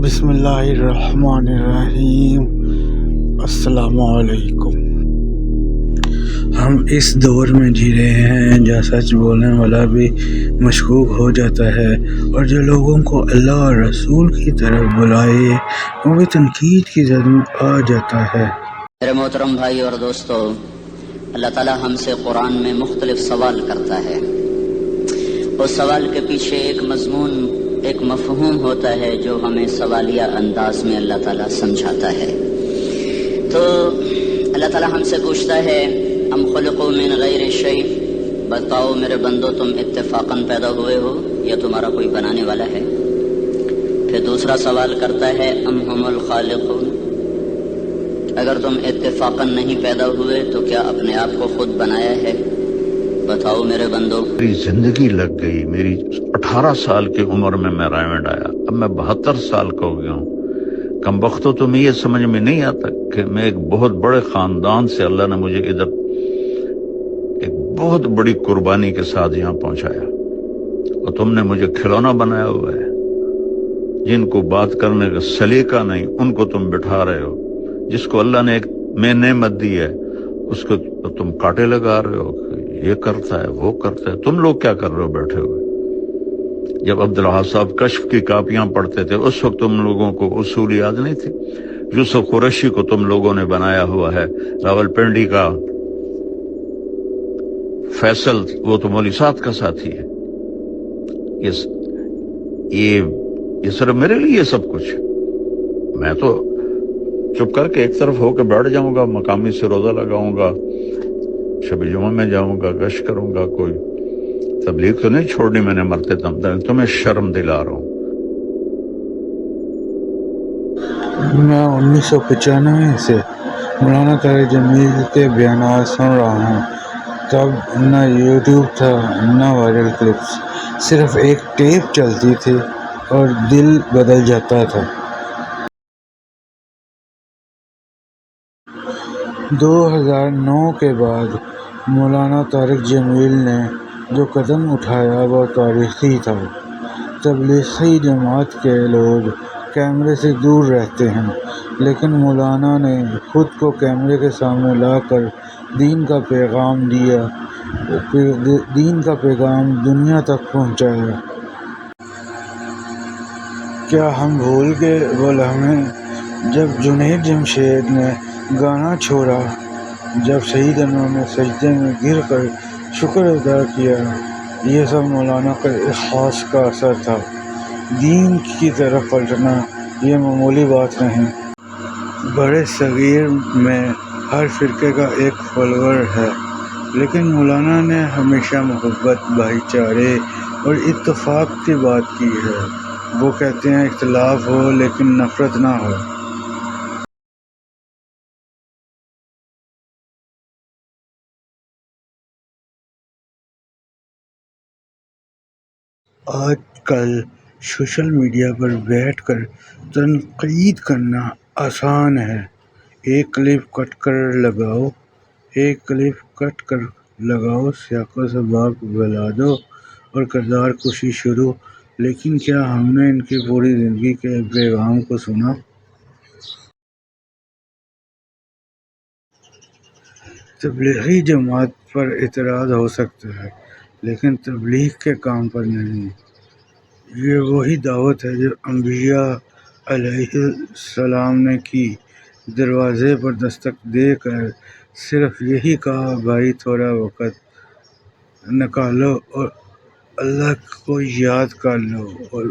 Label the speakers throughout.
Speaker 1: بسم اللہ الرحمن الرحیم۔ السلام علیکم۔ ہم اس دور میں جی رہے ہیں جہاں سچ بولنے والا بھی مشکوک ہو جاتا ہے اور جو لوگوں کو اللہ اور رسول کی طرف بلائے وہ بھی تنقید کی زد میں آ جاتا ہے۔
Speaker 2: میرے محترم بھائی اور دوستو، اللہ تعالی ہم سے قرآن میں مختلف سوال کرتا ہے۔ اس سوال کے پیچھے ایک مضمون، ایک مفہوم ہوتا ہے جو ہمیں سوالیہ انداز میں اللہ تعالیٰ سمجھاتا ہے۔ تو اللہ تعالیٰ ہم سے پوچھتا ہے ام خلقوا من غیر شیء، بتاؤ میرے بندو تم اتفاقاً پیدا ہوئے ہو یا تمہارا کوئی بنانے والا ہے؟ پھر دوسرا سوال کرتا ہے ام هم الخالقون، اگر تم اتفاقاً نہیں پیدا ہوئے تو کیا اپنے آپ کو خود بنایا ہے؟ بتاؤ میرے بندو۔
Speaker 3: میری زندگی لگ گئی، میری 18 سال کی عمر میں ریمنڈ آیا، اب میں 72 سال کا ہو گیا ہوں۔ کم وقتوں تو میں یہ سمجھ میں نہیں آتا کہ میں ایک بہت بڑے خاندان سے اللہ نے مجھے ادھر ایک بہت بڑی قربانی کے ساتھ یہاں پہنچایا، اور تم نے مجھے کھلونا بنایا ہوا ہے۔ جن کو بات کرنے کا سلیقہ نہیں ان کو تم بٹھا رہے ہو، جس کو اللہ نے ایک میں نعمت دی ہے اس کو تم کاٹے لگا رہے ہو، یہ کرتا ہے وہ کرتا ہے۔ تم لوگ کیا کر رہے ہو بیٹھے ہوئے؟ جب عبدالوہاب صاحب کشف کی کاپیاں پڑھتے تھے اس وقت تم لوگوں کو اصول یاد نہیں تھے؟ یوسف قریشی کو تم لوگوں نے بنایا ہوا ہے، راولپنڈی کا فیصل وہ تو مولوی سعد کا ساتھی ہے۔ یہ صرف میرے لیے یہ سب کچھ، میں تو چپ کر کے ایک طرف ہو کے بیٹھ جاؤں گا، مقامی سے روزہ لگاؤں گا، شب جمعہ میں جاؤں گا، گشت کروں گا، کوئی تبلیغ تو نہیں چھوڑنی میں نے مرتے دم تک۔ تمہیں شرم دلا رہا ہوں۔
Speaker 1: میں 1995 سے مولانا طارق جمیل کے بیانات سن رہا ہوں۔ تب نہ یوٹیوب تھا نہ وائرل کلپس، صرف ایک ٹیپ چلتی تھی اور دل بدل جاتا تھا۔ 2009 کے بعد مولانا طارق جمیل نے جو قدم اٹھایا وہ تاریخی تھا۔ تبلیغی جماعت کے لوگ کیمرے سے دور رہتے ہیں، لیکن مولانا نے خود کو کیمرے کے سامنے لا کر دین کا پیغام دنیا تک پہنچایا۔ کیا ہم بھول گئے وہ لمحے جب جنید جمشید نے گانا چھوڑا، جب سیدنا نے سجدے میں گر کر شکر ادا کیا؟ یہ سب مولانا کا اخلاص کا اثر تھا۔ دین کی طرف پلٹنا یہ معمولی بات نہیں۔ بڑے صغیر میں ہر فرقے کا ایک فالوور ہے، لیکن مولانا نے ہمیشہ محبت، بھائی چارے اور اتفاق کی بات کی ہے۔ وہ کہتے ہیں اختلاف ہو لیکن نفرت نہ ہو۔ آج کل سوشل میڈیا پر بیٹھ کر تنقید کرنا آسان ہے۔ ایک کلپ کٹ کر لگاؤ، سیاق و سباق بلا دو اور کردار کشی شروع۔ لیکن کیا ہم نے ان کی پوری زندگی کے پیغام کو سنا؟ تبلیغی جماعت پر اعتراض ہو سکتا ہے لیکن تبلیغ کے کام پر نہیں۔ یہ وہی دعوت ہے جو انبیاء علیہ السلام نے کی۔ دروازے پر دستک دے کر صرف یہی کہا، بھائی تھوڑا وقت نکالو اور اللہ کو یاد کر لو۔ اور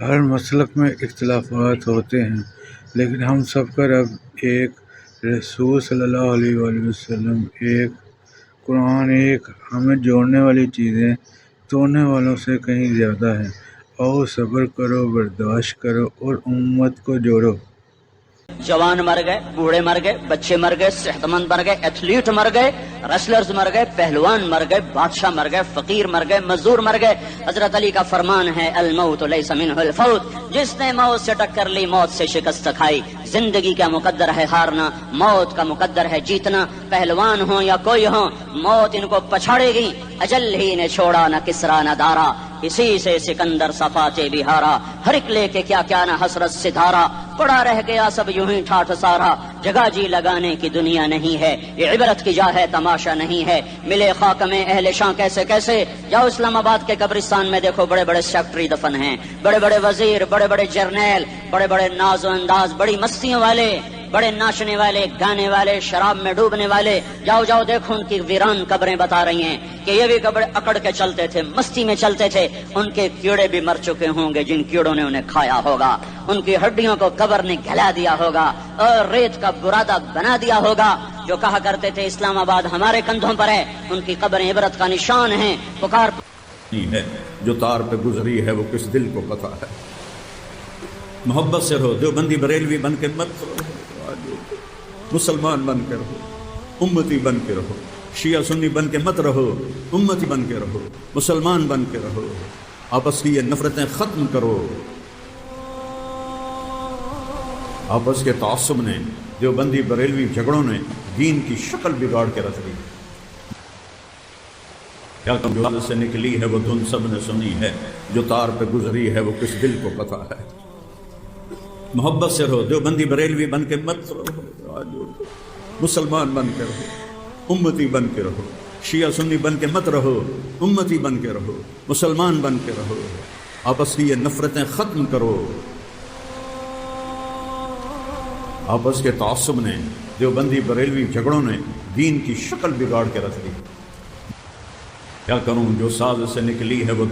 Speaker 1: ہر مسلک میں اختلافات ہوتے ہیں، لیکن ہم سب کا رب ایک، رسول صلی اللہ علیہ وآلہ وسلم ایک، قرآن ایک۔ ہمیں جوڑنے والی چیزیں توڑنے والوں سے کہیں زیادہ ہیں۔ آؤ صبر کرو، برداشت کرو اور امت کو جوڑو۔
Speaker 2: جوان مر گئے، بوڑھے مر گئے، بچے مر گئے، صحت مند مر گئے، ایتھلیٹ مر گئے، ریسلرز مر گئے، پہلوان مر گئے، بادشاہ مر گئے، فقیر مر گئے، مزدور مر گئے۔ حضرت علی کا فرمان ہے الموت لیس منہ الفوت، جس نے موت سے ٹکر لی موت سے شکست کھائی۔ زندگی کا مقدر ہے ہارنا، موت کا مقدر ہے جیتنا. پہلوان ہوں یا کوئی ہوں، موت ان کو پچھاڑے گی. اجل ہی نے چھوڑا نہ کسرا نہ دارا، اسی سے سکندر صفاتے بھی ہارا. ہر ایک لے کے کیا کیا نہ حسرت سے دھارا، پڑا رہ گیا سب یوں ہی ٹھاٹھ سارا. جگہ جی لگانے کی دنیا نہیں ہے، یہ عبرت کی جا ہے تماشا نہیں ہے. ملے خاک میں اہل شاں کیسے کیسے، جاؤ اسلام آباد کے قبرستان میں دیکھو بڑے بڑے سیکٹری دفن ہیں، بڑے بڑے وزیر، بڑے بڑے جرنیل، بڑے بڑے ناز و انداز، بڑی مستیوں والے، بڑے ناچنے والے، گانے والے، شراب میں ڈوبنے والے. جاؤ جاؤ دیکھو ان کی ویران قبریں بتا رہی ہیں کہ یہ بھی قبر اکڑ کے چلتے تھے، مستی میں چلتے تھے. ان کے کیڑے بھی مر چکے ہوں گے جن کیڑوں نے انہیں کھایا ہوگا. ان کی ہڈیوں کو قبر نے گلا دیا ہوگا اور ریت کا برادہ بنا دیا ہوگا. جو کہا کرتے تھے اسلام آباد ہمارے کندھوں پر ہے، ان کی قبریں عبرت کا نشان ہیں. پکار
Speaker 4: ہے جو تار پہ گزری ہے وہ کس دل کو پتہ ہے. محبت سے رہو، دیوبندی بریلوی بن کے مت رہو، مسلمان بن کے رہو، امتی بن کے رہو. شیعہ سنی بن کے مت رہو، امتی بن کے رہو، مسلمان بن کے رہو. آپس کی یہ نفرتیں ختم کرو. آپس کے تعصب نے، دیوبندی بریلوی جھگڑوں نے دین کی شکل بگاڑ کے رکھ دی. کیا کمزور سے نکلی ہے وہ دھن سب نے سنی ہے، جو تار پہ گزری ہے وہ کس دل کو پتہ ہے. محبت سے رہو، دیوبندی بریلوی بن کے مت رہو، مسلمان بن کے رہو، امتی بن کے رہو. شیعہ سنی بن کے مت رہو، امتی بن کے رہو، مسلمان بن کے رہو. آپس کی یہ نفرتیں ختم کرو. آپس کے تعصب نے، دیوبندی بریلوی جھگڑوں نے دین کی شکل بگاڑ کے رکھ دی. کیا کروں جو ساز سے نکلی ہے وہ